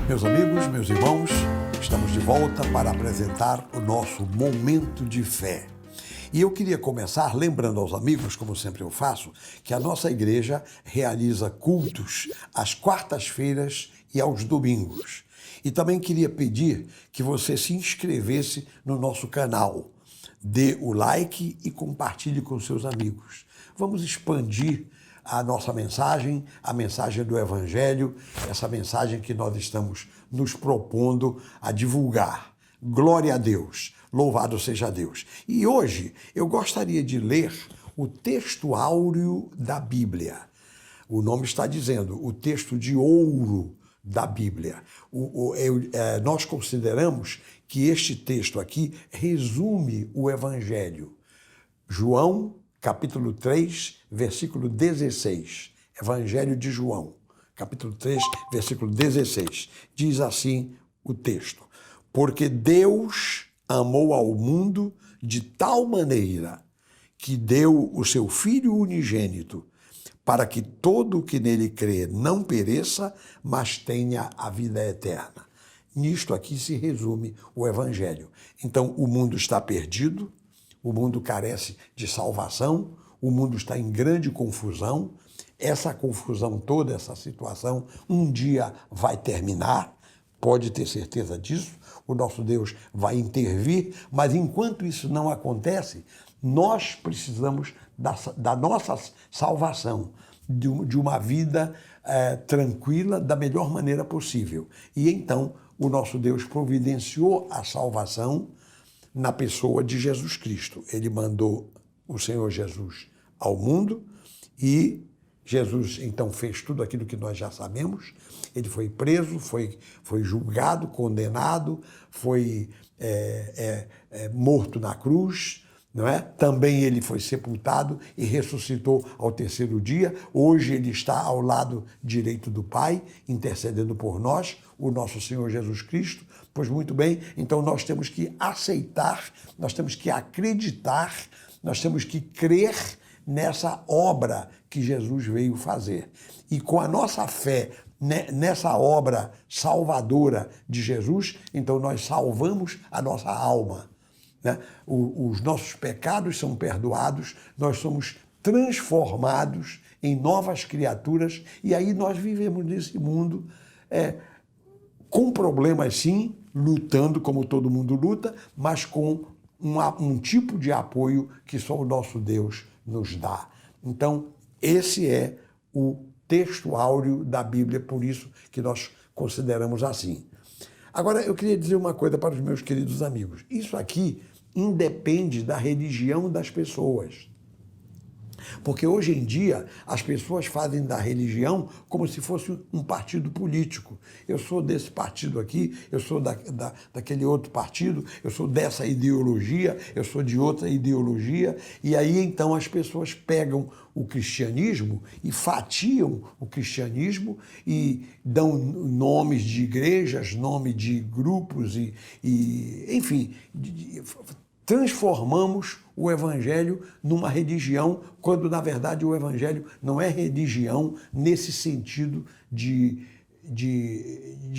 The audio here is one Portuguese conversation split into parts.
Meus amigos, meus irmãos, estamos de volta para apresentar o nosso Momento de Fé. E eu queria começar lembrando aos amigos, como sempre eu faço, que a nossa igreja realiza cultos às quartas-feiras e aos domingos. E também queria pedir que você se inscrevesse no nosso canal. Dê o like e compartilhe com seus amigos. Vamos expandir a nossa mensagem, a mensagem do Evangelho, essa mensagem que nós estamos nos propondo a divulgar. Glória a Deus, louvado seja Deus. E hoje eu gostaria de ler o texto áureo da Bíblia. O nome está dizendo, o texto de ouro da Bíblia. Nós consideramos que este texto aqui resume o Evangelho. João, capítulo 3, versículo 16. Evangelho de João, capítulo 3, versículo 16. Diz assim o texto: Porque Deus amou ao mundo de tal maneira que deu o seu Filho unigênito, para que todo o que nele crê não pereça, mas tenha a vida eterna. Nisto aqui se resume o Evangelho. Então, o mundo está perdido, o mundo carece de salvação, o mundo está em grande confusão. Essa confusão toda, essa situação, um dia vai terminar, pode ter certeza disso. O nosso Deus vai intervir, mas enquanto isso não acontece, nós precisamos da nossa salvação, de uma vida tranquila, da melhor maneira possível. E então o nosso Deus providenciou a salvação na pessoa de Jesus Cristo. Ele mandou o Senhor Jesus ao mundo e Jesus então fez tudo aquilo que nós já sabemos. Ele foi preso, foi julgado, condenado, foi morto na cruz, não é? Também ele foi sepultado e ressuscitou ao terceiro dia. Hoje ele está ao lado direito do Pai, intercedendo por nós, o nosso Senhor Jesus Cristo. Pois muito bem, então nós temos que aceitar, nós temos que acreditar, nós temos que crer nessa obra que Jesus veio fazer. E com a nossa fé nessa obra salvadora de Jesus, então nós salvamos a nossa alma. Né? Os nossos pecados são perdoados, nós somos transformados em novas criaturas e aí nós vivemos nesse mundo com problemas sim, lutando como todo mundo luta, mas com um tipo de apoio que só o nosso Deus nos dá. Então, esse é o texto áureo da Bíblia, por isso que nós consideramos assim. Agora, eu queria dizer uma coisa para os meus queridos amigos. Isso aqui independe da religião das pessoas. Porque hoje em dia as pessoas fazem da religião como se fosse um partido político. Eu sou desse partido aqui, eu sou daquele outro partido, eu sou dessa ideologia, eu sou de outra ideologia. E aí então as pessoas pegam o cristianismo e fatiam o cristianismo e dão nomes de igrejas, nome de grupos enfim, transformamos o Evangelho numa religião, quando, na verdade, o Evangelho não é religião nesse sentido de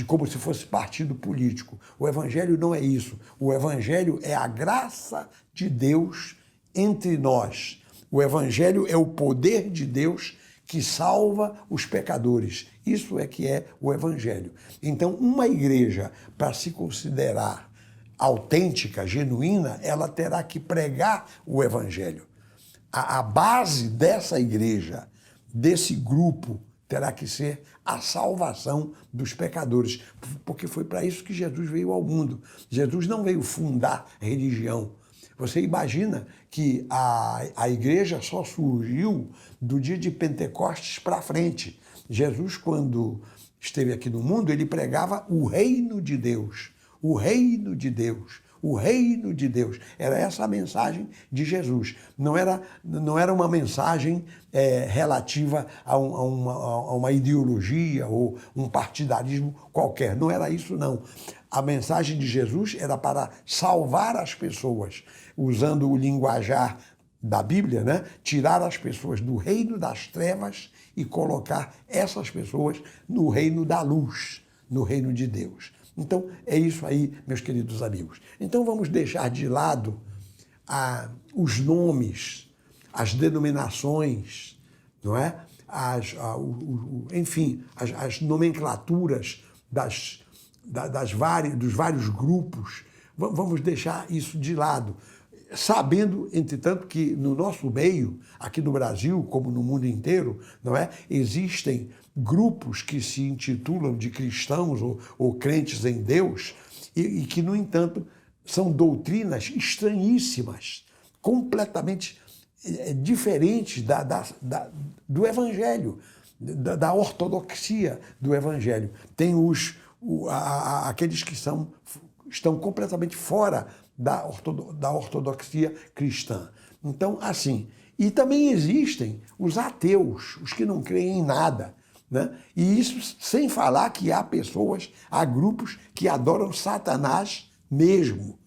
como se fosse partido político. O Evangelho não é isso. O Evangelho é a graça de Deus entre nós. O Evangelho é o poder de Deus que salva os pecadores. Isso é que é o Evangelho. Então, uma igreja, para se considerar autêntica, genuína, ela terá que pregar o Evangelho. A base dessa igreja, desse grupo, terá que ser a salvação dos pecadores, porque foi para isso que Jesus veio ao mundo. Jesus não veio fundar religião. Você imagina que a igreja só surgiu do dia de Pentecostes para frente. Jesus, quando esteve aqui no mundo, ele pregava o reino de Deus. O reino de Deus, o reino de Deus. Era essa a mensagem de Jesus. Não era uma mensagem relativa a uma ideologia ou um partidarismo qualquer. Não era isso, não. A mensagem de Jesus era para salvar as pessoas, usando o linguajar da Bíblia, né? Tirar as pessoas do reino das trevas e colocar essas pessoas no reino da luz, no reino de Deus. Então, é isso aí, meus queridos amigos. Então, vamos deixar de lado os nomes, as denominações, não é? Enfim, as nomenclaturas dos vários grupos. Vamos deixar isso de lado, sabendo, entretanto, que no nosso meio, aqui no Brasil, como no mundo inteiro, não é? Existem grupos que se intitulam de cristãos ou crentes em Deus e que, no entanto, são doutrinas estranhíssimas, completamente diferentes do Evangelho, da ortodoxia do Evangelho. Tem aqueles que estão completamente fora da ortodoxia cristã. Então, assim, e também existem os ateus, os que não creem em nada, né? E isso sem falar que há grupos que adoram Satanás mesmo,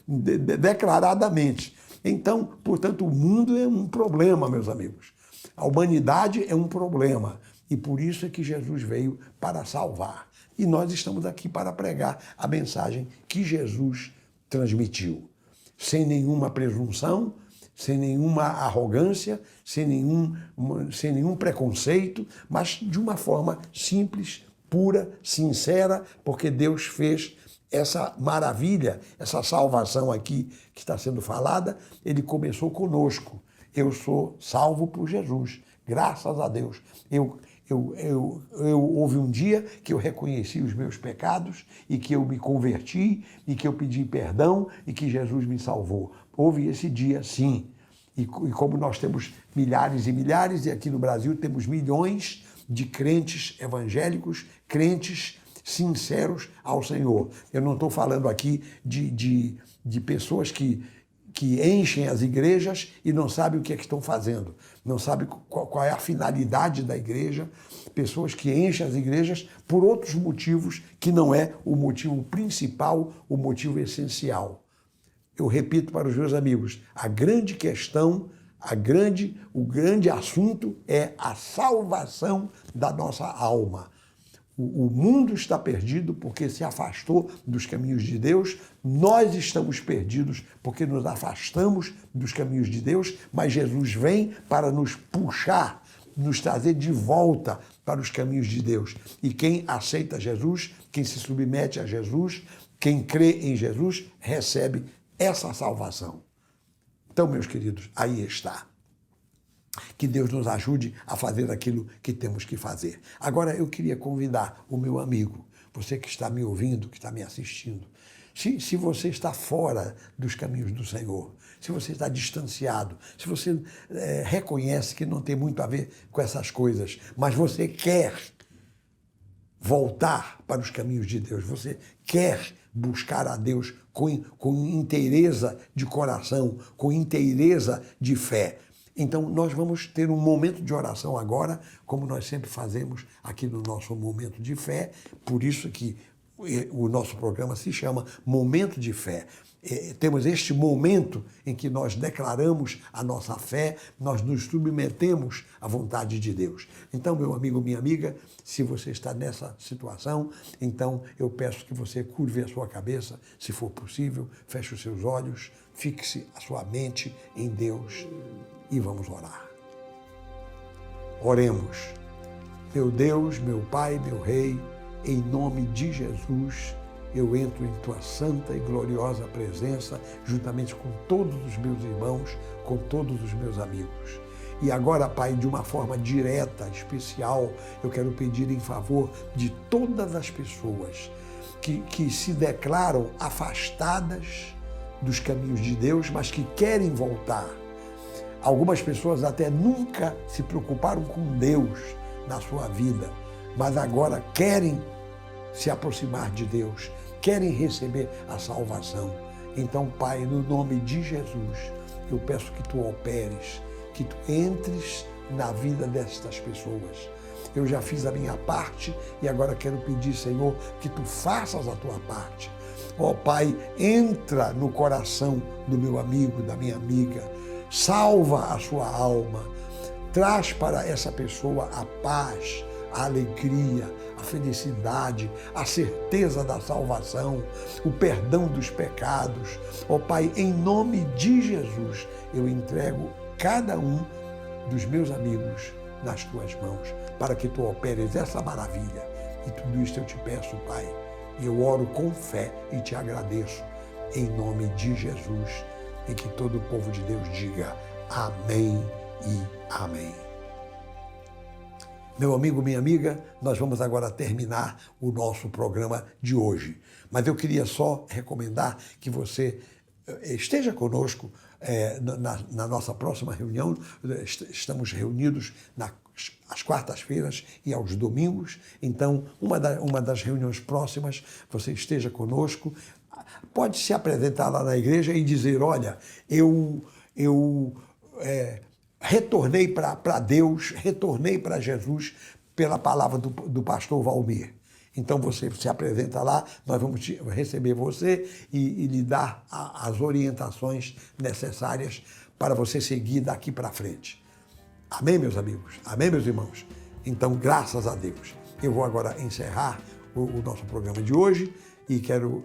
declaradamente. Então, portanto, o mundo é um problema, meus amigos. A humanidade é um problema. E por isso é que Jesus veio para salvar. E nós estamos aqui para pregar a mensagem que Jesus transmitiu. Sem nenhuma presunção, sem nenhuma arrogância, sem nenhum preconceito, mas de uma forma simples, pura, sincera, porque Deus fez essa maravilha, essa salvação aqui que está sendo falada. Ele começou conosco. Eu sou salvo por Jesus, graças a Deus. Houve um dia que eu reconheci os meus pecados e que eu me converti e que eu pedi perdão e que Jesus me salvou. Houve esse dia, sim. E como nós temos milhares e milhares, e aqui no Brasil temos milhões de crentes evangélicos, crentes sinceros ao Senhor. Eu não estou falando aqui de pessoas que enchem as igrejas e não sabem o que é que estão fazendo, não sabem qual é a finalidade da igreja, pessoas que enchem as igrejas por outros motivos que não é o motivo principal, o motivo essencial. Eu repito para os meus amigos, a grande questão, o grande assunto é a salvação da nossa alma. O mundo está perdido porque se afastou dos caminhos de Deus, nós estamos perdidos porque nos afastamos dos caminhos de Deus, mas Jesus vem para nos puxar, nos trazer de volta para os caminhos de Deus. E quem aceita Jesus, quem se submete a Jesus, quem crê em Jesus, recebe essa salvação. Então, meus queridos, aí está. Que Deus nos ajude a fazer aquilo que temos que fazer. Agora, eu queria convidar o meu amigo, você que está me ouvindo, que está me assistindo, se você está fora dos caminhos do Senhor, se você está distanciado, se você reconhece que não tem muito a ver com essas coisas, mas você quer voltar para os caminhos de Deus, você quer buscar a Deus com inteireza de coração, com inteireza de fé. Então, nós vamos ter um momento de oração agora, como nós sempre fazemos aqui no nosso Momento de Fé, por isso que o nosso programa se chama Momento de Fé. Temos este momento em que nós declaramos a nossa fé, nós nos submetemos à vontade de Deus. Então, meu amigo, minha amiga, se você está nessa situação, então eu peço que você curve a sua cabeça, se for possível, feche os seus olhos, fixe a sua mente em Deus e vamos orar. Oremos. Meu Deus, meu Pai, meu Rei, em nome de Jesus, eu entro em Tua santa e gloriosa presença, juntamente com todos os meus irmãos, com todos os meus amigos. E agora, Pai, de uma forma direta, especial, eu quero pedir em favor de todas as pessoas que se declaram afastadas dos caminhos de Deus, mas que querem voltar. Algumas pessoas até nunca se preocuparam com Deus na sua vida, mas agora querem se aproximar de Deus, querem receber a salvação. Então, Pai, no nome de Jesus, eu peço que Tu operes, que Tu entres na vida destas pessoas. Eu já fiz a minha parte e agora quero pedir, Senhor, que Tu faças a Tua parte. Ó Pai, entra no coração do meu amigo, da minha amiga. salva a sua alma, traz para essa pessoa a paz, a alegria, a felicidade, a certeza da salvação, o perdão dos pecados. Ó Pai, em nome de Jesus, eu entrego cada um dos meus amigos nas tuas mãos, para que tu operes essa maravilha. E tudo isso eu te peço, Pai. E eu oro com fé e te agradeço, em nome de Jesus, e que todo o povo de Deus diga amém e amém. Meu amigo, minha amiga, nós vamos agora terminar o nosso programa de hoje. Mas eu queria só recomendar que você esteja conosco na nossa próxima reunião. Estamos reunidos às quartas-feiras e aos domingos. Então, uma das reuniões próximas, você esteja conosco. Pode se apresentar lá na igreja e dizer, olha, eu retornei para Deus, retornei para Jesus pela palavra do pastor Valmir. Então você se apresenta lá, nós vamos receber você e lhe dar as orientações necessárias para você seguir daqui para frente. Amém, meus amigos? Amém, meus irmãos? Então, graças a Deus. Eu vou agora encerrar o nosso programa de hoje e quero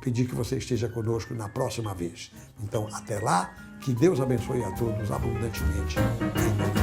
pedir que você esteja conosco na próxima vez. Então, até lá, que Deus abençoe a todos abundantemente. Em nome